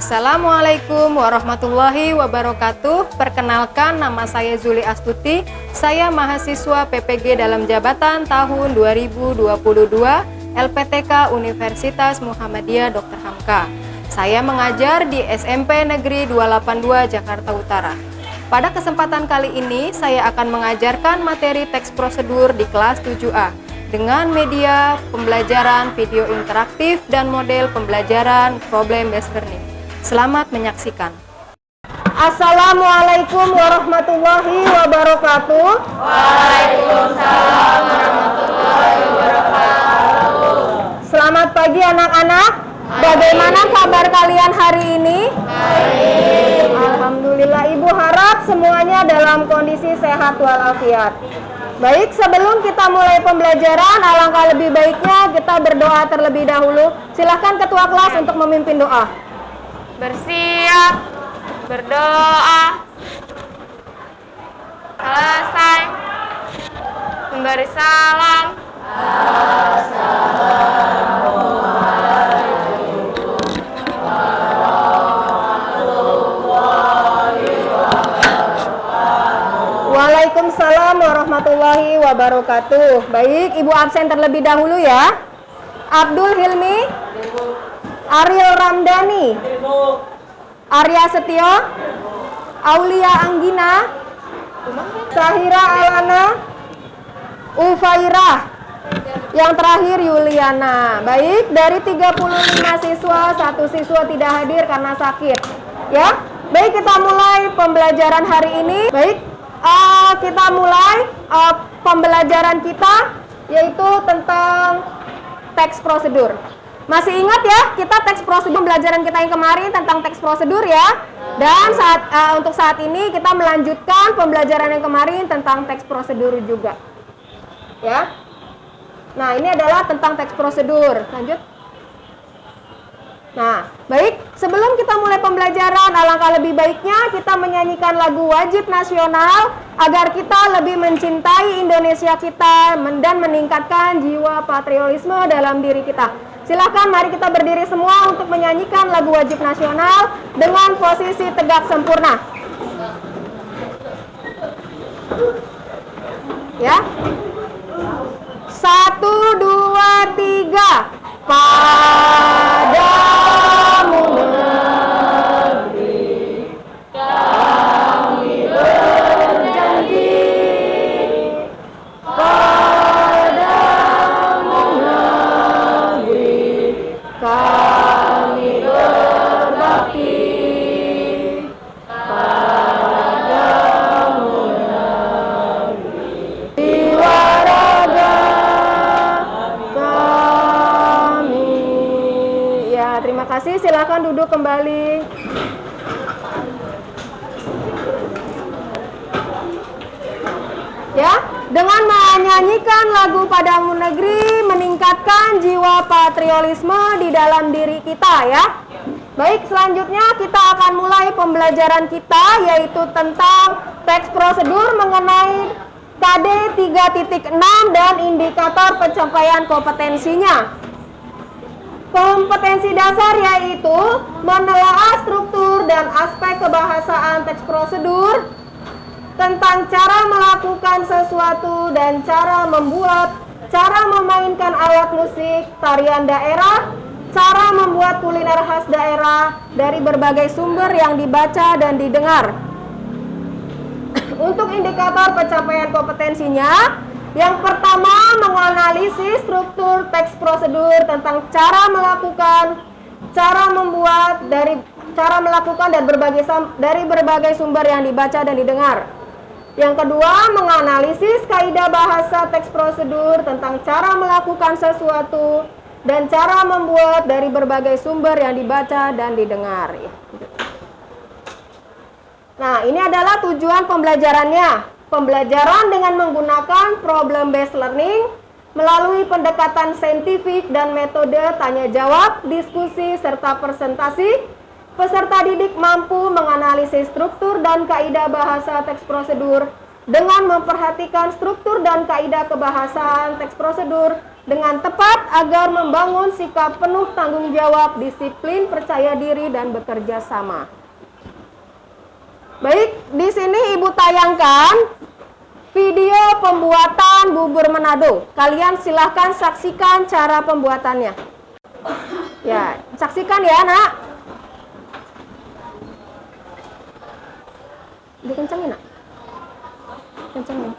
Assalamualaikum warahmatullahi wabarakatuh. Perkenalkan, nama saya Zuli Astuti. Saya mahasiswa PPG dalam jabatan tahun 2022 LPTK Universitas Muhammadiyah Dr. Hamka. Saya mengajar di SMP Negeri 282 Jakarta Utara. Pada kesempatan kali ini, saya akan mengajarkan materi teks prosedur di kelas 7A dengan media pembelajaran video interaktif dan model pembelajaran problem based learning. Selamat menyaksikan. Assalamualaikum warahmatullahi wabarakatuh. Waalaikumsalam warahmatullahi wabarakatuh. Selamat pagi anak-anak. Bagaimana kabar kalian hari ini? Baik. Alhamdulillah, Ibu harap semuanya dalam kondisi sehat walafiat. Baik, sebelum kita mulai pembelajaran, alangkah lebih baiknya kita berdoa terlebih dahulu. Silahkan ketua kelas untuk memimpin doa. Bersiap, berdoa, selesai, memberi salam. Waalaikumsalam warahmatullahi wabarakatuh. Baik, Ibu absen terlebih dahulu ya. Abdul Hilmi, Ariel Ramdhani, Arya Setio, Aulia Anggina, Sahira Alana, Ufairah, yang terakhir Yuliana. Baik, dari 35 siswa, 1 siswa tidak hadir karena sakit. Ya, baik, kita mulai pembelajaran hari ini. Baik, kita mulai pembelajaran kita, yaitu tentang teks prosedur. Masih ingat ya, kita teks prosedur pembelajaran kita yang kemarin tentang teks prosedur ya. Dan untuk saat ini kita melanjutkan pembelajaran yang kemarin tentang teks prosedur juga. Ya. Nah, ini adalah tentang teks prosedur. Lanjut. Nah, baik, sebelum kita mulai pembelajaran, alangkah lebih baiknya kita menyanyikan lagu wajib nasional agar kita lebih mencintai Indonesia kita dan meningkatkan jiwa patriotisme dalam diri kita. Silakan, mari kita berdiri semua untuk menyanyikan lagu wajib nasional dengan posisi tegak sempurna. Ya. 1, 2, 3. Padamu negeri kami berjanji, padamu negeri kami berbakti, padamu negeri jiwa raga kami. Ya, terima kasih. Silakan duduk kembali. Ya, dengan menyanyikan lagu Padamu Negeri meningkatkan jiwa patriotisme di dalam diri kita ya. Baik, selanjutnya kita akan mulai pembelajaran kita, yaitu tentang teks prosedur mengenai KD 3.6 dan indikator pencapaian kompetensinya. Kompetensi dasar yaitu menelaah struktur dan aspek kebahasaan teks prosedur, tentang cara melakukan sesuatu dan cara membuat, cara memainkan alat musik, tarian daerah, cara membuat kuliner khas daerah dari berbagai sumber yang dibaca dan didengar. Untuk indikator pencapaian kompetensinya, yang pertama menganalisis struktur teks prosedur tentang cara melakukan, cara membuat, cara melakukan dan dari berbagai sumber yang dibaca dan didengar. Yang kedua, menganalisis kaidah bahasa teks prosedur tentang cara melakukan sesuatu dan cara membuat dari berbagai sumber yang dibaca dan didengar. Nah, ini adalah tujuan pembelajarannya. Pembelajaran dengan menggunakan problem based learning melalui pendekatan saintifik dan metode tanya jawab, diskusi, serta presentasi. Peserta didik mampu menganalisis struktur dan kaidah bahasa teks prosedur dengan memperhatikan struktur dan kaidah kebahasaan teks prosedur dengan tepat agar membangun sikap penuh tanggung jawab, disiplin, percaya diri, dan bekerja sama. Baik, di sini Ibu tayangkan video pembuatan bubur Manado. Kalian silahkan saksikan cara pembuatannya. Ya, saksikan ya, Nak. Dikencengin, Nak. Kencengin.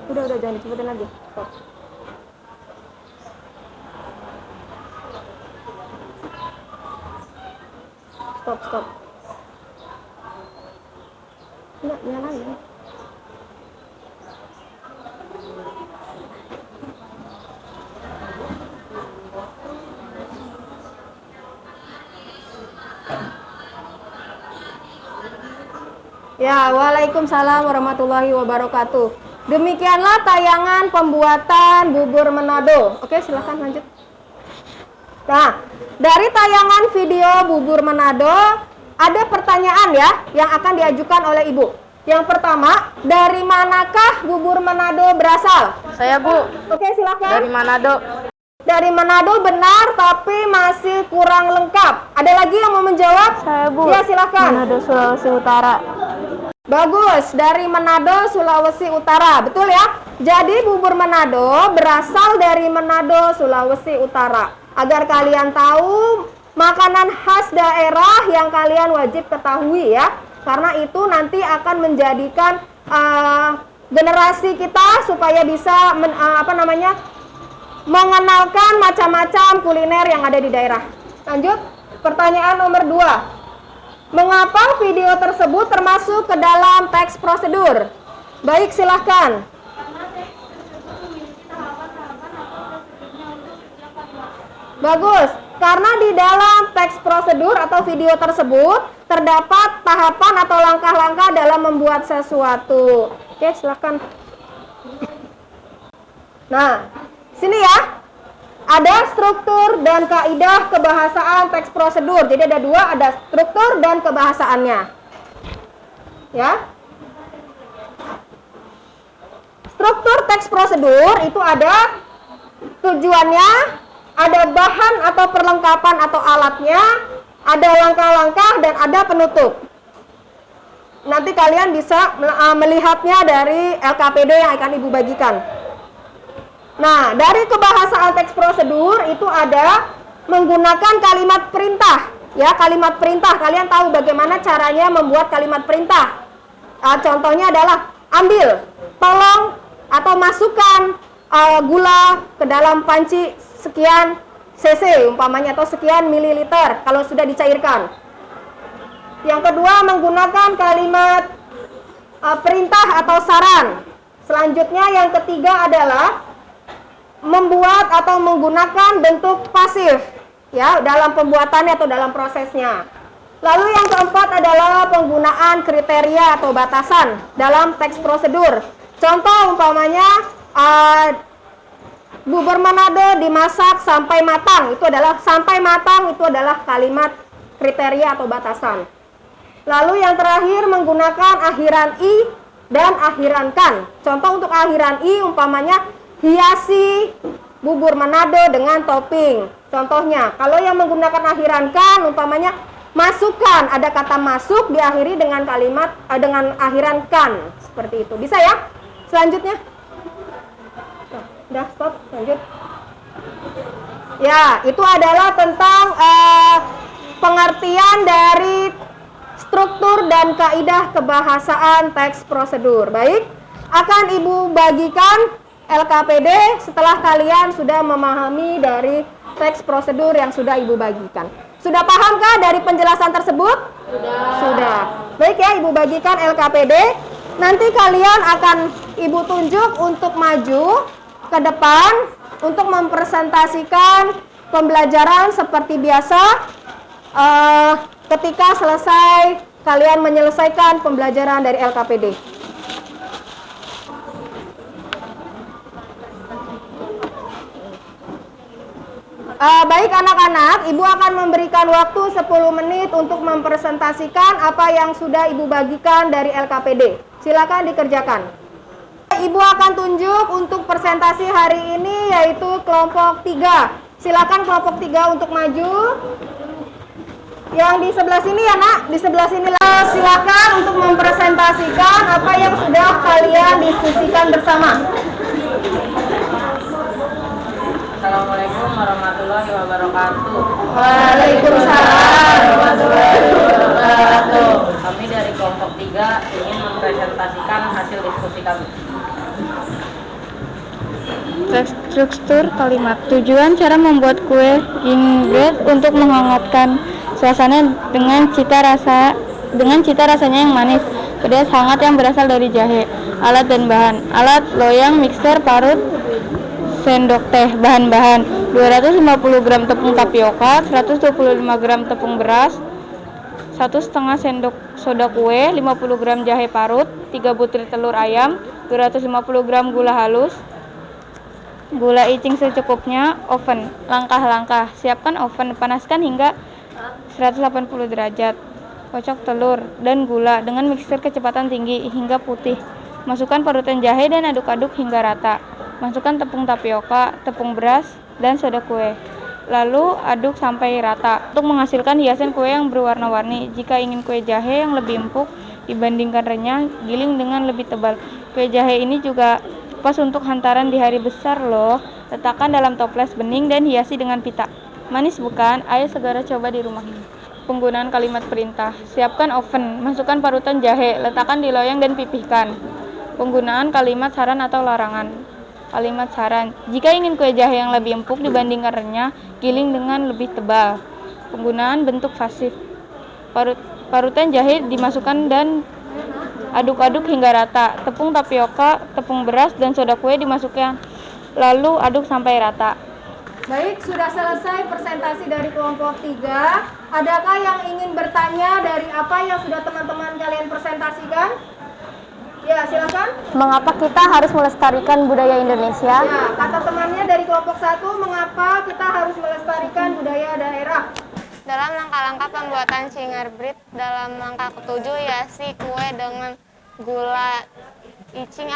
Udah, jangan dicepetin lagi. Stop. Stop. Enggak, nyalain. Ya, waalaikumsalam warahmatullahi wabarakatuh. Demikianlah tayangan pembuatan bubur Manado. Oke, silahkan lanjut. Nah, dari tayangan video bubur Manado, ada pertanyaan ya yang akan diajukan oleh Ibu. Yang pertama, dari manakah bubur Manado berasal? Saya, Bu. Oke, silahkan. Dari Manado. Dari Manado benar, tapi masih kurang lengkap. Ada lagi yang mau menjawab? Saya, Bu. Ya, silahkan. Manado, Sulawesi Utara. Bagus, dari Manado, Sulawesi Utara. Betul ya? Jadi bubur Manado berasal dari Manado, Sulawesi Utara. Agar kalian tahu makanan khas daerah yang kalian wajib ketahui ya. Karena itu nanti akan menjadikan generasi kita supaya bisa mengenalkan macam-macam kuliner yang ada di daerah. Lanjut, pertanyaan nomor 2. Mengapa video tersebut termasuk ke dalam teks prosedur? Baik, silahkan. Bagus, karena di dalam teks prosedur atau video tersebut terdapat tahapan atau langkah-langkah dalam membuat sesuatu. Oke, silahkan. Nah, sini ya. Ada struktur dan kaidah kebahasaan teks prosedur. Jadi ada dua, ada struktur dan kebahasaannya. Ya. Struktur teks prosedur itu ada tujuannya, ada bahan atau perlengkapan atau alatnya, ada langkah-langkah dan ada penutup. Nanti kalian bisa melihatnya dari LKPD yang akan Ibu bagikan. Nah, dari kebahasaan teks prosedur itu ada menggunakan kalimat perintah. Ya, kalimat perintah. Kalian tahu bagaimana caranya membuat kalimat perintah. Contohnya adalah ambil, tolong, atau masukkan gula ke dalam panci sekian cc umpamanya, atau sekian mililiter kalau sudah dicairkan. Yang kedua, menggunakan kalimat perintah atau saran. Selanjutnya yang ketiga adalah membuat atau menggunakan bentuk pasif ya dalam pembuatannya atau dalam prosesnya. Lalu yang keempat adalah penggunaan kriteria atau batasan dalam teks prosedur. Contoh umpamanya bubur Manado dimasak sampai matang, itu adalah kalimat kriteria atau batasan. Lalu yang terakhir menggunakan akhiran i dan akhiran kan. Contoh untuk akhiran i umpamanya hiasi bubur Manado dengan topping. Contohnya, kalau yang menggunakan akhiran kan, umpamanya masukkan, ada kata masuk diakhiri dengan kalimat dengan akhiran kan, seperti itu. Bisa ya? Selanjutnya, udah stop, lanjut. Ya, itu adalah tentang pengertian dari struktur dan kaidah kebahasaan teks prosedur. Baik, akan Ibu bagikan LKPD setelah kalian sudah memahami dari teks prosedur yang sudah Ibu bagikan. Sudah pahamkah dari penjelasan tersebut? Sudah. Baik ya, Ibu bagikan LKPD. Nanti kalian akan Ibu tunjuk untuk maju ke depan untuk mempresentasikan pembelajaran seperti biasa. Ketika selesai kalian menyelesaikan pembelajaran dari LKPD. Baik anak-anak, Ibu akan memberikan waktu 10 menit untuk mempresentasikan apa yang sudah Ibu bagikan dari LKPD. Silakan dikerjakan. Ibu akan tunjuk untuk presentasi hari ini yaitu kelompok 3. Silakan kelompok 3 untuk maju. Yang di sebelah sini ya nak, di sebelah sini. Silakan untuk mempresentasikan apa yang sudah kalian diskusikan bersama. Assalamualaikum warahmatullahi wabarakatuh. Waalaikumsalam warahmatullahi wabarakatuh. Kami dari kelompok 3 ingin mempresentasikan hasil diskusi kami. Struktur kalimat. Tujuan cara membuat kue gingerbread untuk menghangatkan suasana dengan cita rasanya yang manis, pedas, hangat yang berasal dari jahe. Alat dan bahan. Alat: loyang, mixer, parut, sendok teh. Bahan-bahan: 250 gram tepung tapioka, 125 gram tepung beras, 1,5 sendok soda kue, 50 gram jahe parut, 3 butir telur ayam, 250 gram gula halus, gula icing secukupnya. Oven. Langkah-langkah: siapkan oven, panaskan hingga 180 derajat. Kocok telur dan gula dengan mixer kecepatan tinggi hingga putih. Masukkan parutan jahe dan aduk-aduk hingga rata. Masukkan tepung tapioka, tepung beras, dan soda kue. Lalu aduk sampai rata untuk menghasilkan hiasan kue yang berwarna-warni. Jika ingin kue jahe yang lebih empuk dibandingkan renyah, giling dengan lebih tebal. Kue jahe ini juga pas untuk hantaran di hari besar loh. Letakkan dalam toples bening dan hiasi dengan pita. Manis bukan? Ayo segera coba di rumah. Penggunaan kalimat perintah. Siapkan oven, masukkan parutan jahe, letakkan di loyang dan pipihkan. Penggunaan kalimat saran atau larangan. Kalimat saran: jika ingin kue jahe yang lebih empuk dibandingkan renyah, giling dengan lebih tebal. Penggunaan bentuk pasif. Parutan jahe dimasukkan dan aduk-aduk hingga rata. Tepung tapioka, tepung beras, dan soda kue dimasukkan, lalu aduk sampai rata. Baik, sudah selesai presentasi dari kelompok 3. Adakah yang ingin bertanya dari apa yang sudah teman-teman kalian presentasikan? Ya, silakan. Mengapa kita harus melestarikan budaya Indonesia? Ya, kata temannya dari kelompok 1, mengapa kita harus melestarikan budaya daerah? Dalam langkah-langkah pembuatan gingerbread, dalam langkah ke-7 hiasi kue dengan gula icing.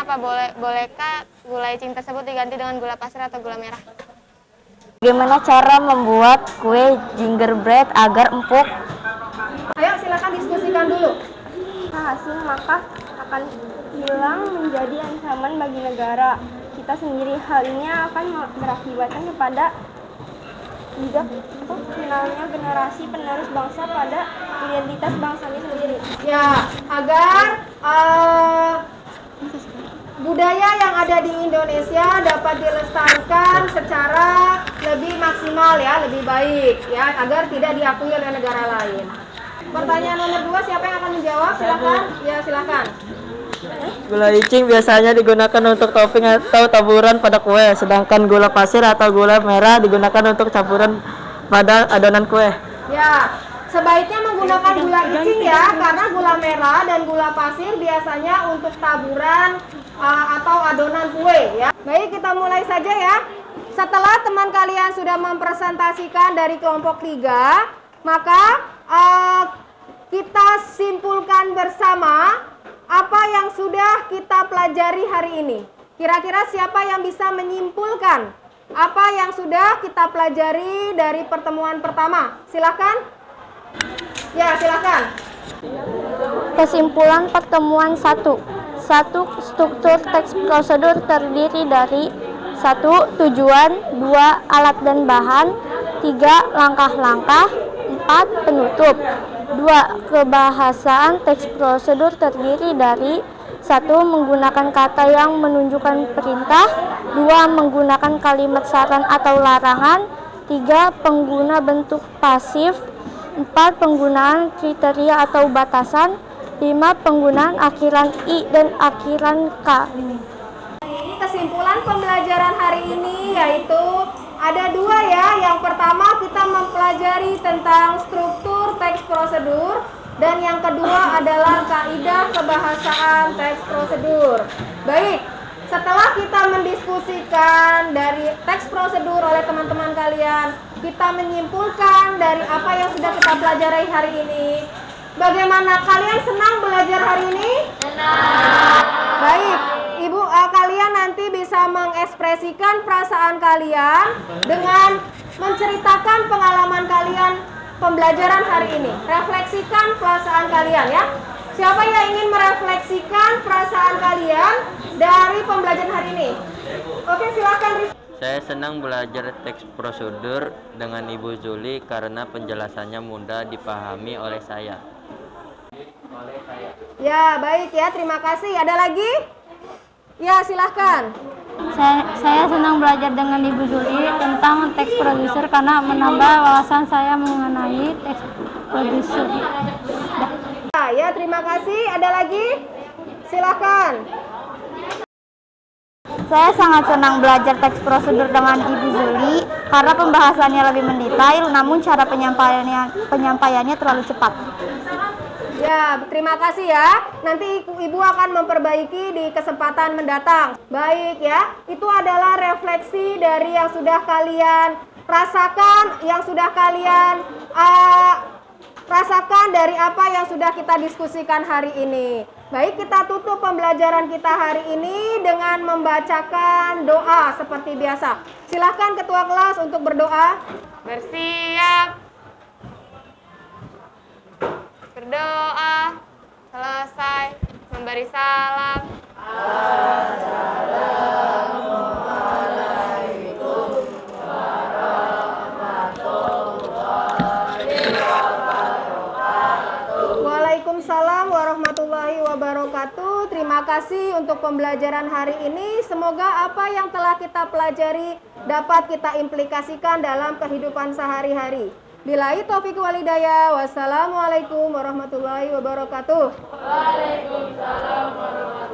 Bolehkah gula icing tersebut diganti dengan gula pasir atau gula merah? Bagaimana cara membuat kue gingerbread agar empuk? Ayo silakan diskusikan dulu. Hasil maka akan hilang menjadi ancaman bagi negara kita sendiri. Hal ini akan berakibatkan kepada tidak finalnya generasi penerus bangsa pada identitas bangsanya sendiri. Ya, agar budaya yang ada di Indonesia dapat dilestarikan secara lebih maksimal ya, lebih baik ya, agar tidak diakui oleh negara lain. Pertanyaan nomor 2, siapa yang akan menjawab? Silakan. Ya, silakan. Gula icing biasanya digunakan untuk topping atau taburan pada kue, sedangkan gula pasir atau gula merah digunakan untuk campuran pada adonan kue. Ya, sebaiknya menggunakan gula icing ya, karena gula merah dan gula pasir biasanya untuk taburan atau adonan kue ya. Baik, kita mulai saja ya. Setelah teman kalian sudah mempresentasikan dari kelompok 3, maka kita simpulkan bersama apa yang sudah kita pelajari hari ini. Kira-kira siapa yang bisa menyimpulkan apa yang sudah kita pelajari dari pertemuan pertama? Silakan. Ya, silakan. Kesimpulan pertemuan 1. Struktur teks prosedur terdiri dari 1. Tujuan, 2. Alat dan bahan, 3. Langkah-langkah, 4. Penutup. 2. Kebahasaan teks prosedur terdiri dari 1. Menggunakan kata yang menunjukkan perintah, 2. Menggunakan kalimat saran atau larangan, 3. Pengguna bentuk pasif, 4. Penggunaan kriteria atau batasan, 5. Penggunaan akhiran I dan akhiran K. Kesimpulan pembelajaran hari ini yaitu ada 2 ya. Yang pertama kita mempelajari tentang struktur teks prosedur, dan yang kedua adalah kaidah kebahasaan teks prosedur. Baik, Setelah kita mendiskusikan dari teks prosedur oleh teman-teman kalian, kita menyimpulkan dari apa yang sudah kita pelajari hari ini. Bagaimana, kalian senang belajar hari ini? Senang. Baik, Ibu, kalian nanti bisa mengekspresikan perasaan kalian dengan menceritakan pengalaman kalian pembelajaran hari ini. Refleksikan perasaan kalian ya. Siapa yang ingin merefleksikan perasaan kalian dari pembelajaran hari ini? Oke, silakan. Saya senang belajar teks prosedur dengan Ibu Zuli karena penjelasannya mudah dipahami oleh saya. Ya, baik ya, terima kasih. Ada lagi? Ya, silahkan. Saya senang belajar dengan Ibu Zuli tentang teks produser karena menambah wawasan saya mengenai teks produser. Ya, terima kasih. Ada lagi? Silahkan. Saya sangat senang belajar teks prosedur dengan Ibu Zuli karena pembahasannya lebih mendetail, namun cara penyampaiannya terlalu cepat. Ya, terima kasih ya. Nanti Ibu akan memperbaiki di kesempatan mendatang. Baik ya, itu adalah refleksi dari yang sudah kalian rasakan, yang sudah kalian rasakan dari apa yang sudah kita diskusikan hari ini. Baik, kita tutup pembelajaran kita hari ini dengan membacakan doa seperti biasa. Silahkan Ketua Kelas untuk berdoa. Bersiap. Berdoa. Selesai. Memberi salam. Waalaikumsalam warahmatullahi wabarakatuh. Terima kasih untuk pembelajaran hari ini. Semoga apa yang telah kita pelajari dapat kita implikasikan dalam kehidupan sehari-hari. Billahi taufiq wal hidayah. Wassalamualaikum warahmatullahi wabarakatuh. Waalaikumsalam warahmatullahi wabarakatuh.